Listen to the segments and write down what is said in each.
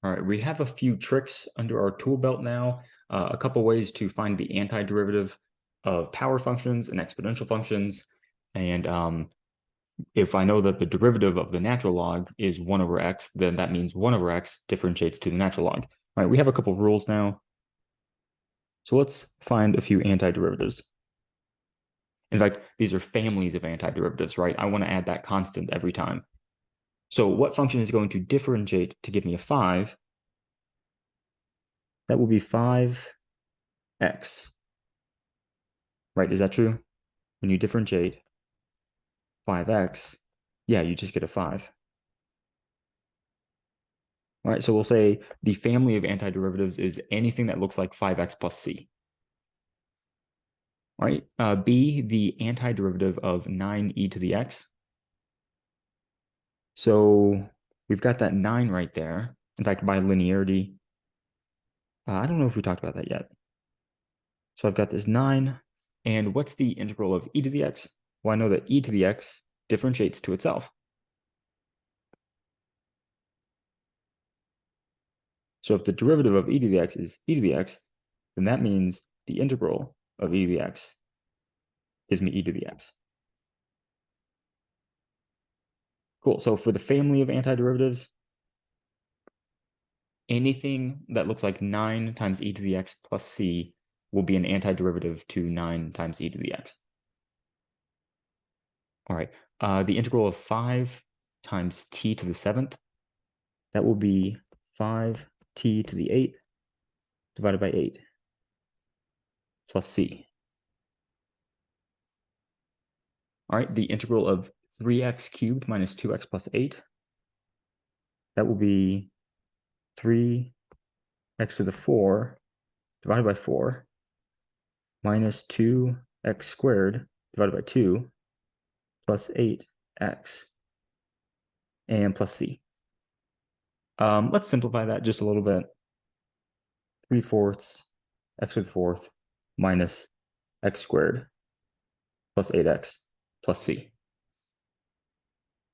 All right, we have a few tricks under our tool belt now, a couple ways to find the antiderivative of power functions and exponential functions. And if I know that the derivative of the natural log is 1 over x, then that means 1 over x differentiates to the natural log. All right, we have a couple of rules now. So let's find a few antiderivatives. In fact, these are families of antiderivatives, right? I want to add that constant every time. So what function is going to differentiate to give me a 5? That will be 5x, right? Is that true? When you differentiate 5x, yeah, you just get a 5. All right, so we'll say the family of antiderivatives is anything that looks like 5x plus c. All right, B, the antiderivative of 9e to the x. So we've got that 9 right there. In fact, by linearity, I don't know if we talked about that yet. So I've got this 9. And what's the integral of e to the x? Well, I know that e to the x differentiates to itself. So if the derivative of e to the x is e to the x, then that means the integral of e to the x gives me e to the x. Cool. So for the family of antiderivatives, anything that looks like 9 times e to the x plus c will be an antiderivative to 9 times e to the x. All right. The integral of 5 times t to the 7th, that will be 5t to the 8th divided by 8 plus c. All right. The integral of 3x cubed minus 2x plus 8, that will be 3x to the 4 divided by 4 minus 2x squared divided by 2 plus 8x and plus c. Let's simplify that just a little bit. 3/4 x to the 4th minus x squared plus 8x plus c.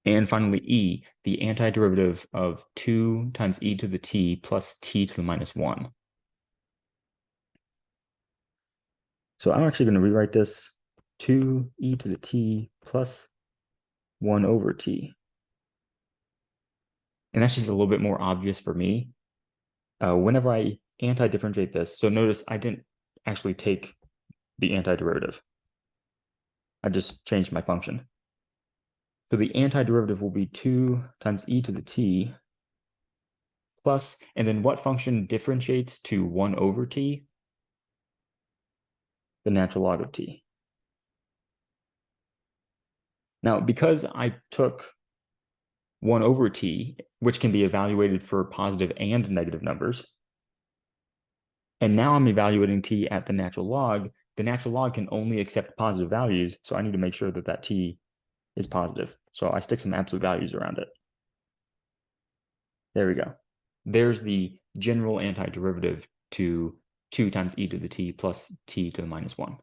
And finally, e, the antiderivative of 2 times e to the t plus t to the minus 1. So I'm actually going to rewrite this 2e to the t plus 1 over t. And that's just a little bit more obvious for me. Whenever I anti-differentiate this, so notice I didn't actually take the antiderivative. I just changed my function. So the antiderivative will be 2 times e to the t plus, and then what function differentiates to 1 over t? The natural log of t. Now, because I took 1 over t, which can be evaluated for positive and negative numbers, and now I'm evaluating t at the natural log can only accept positive values, so I need to make sure that that t is positive. So I stick some absolute values around it. There we go. There's the general antiderivative to 2 times e to the t plus t to the minus 1.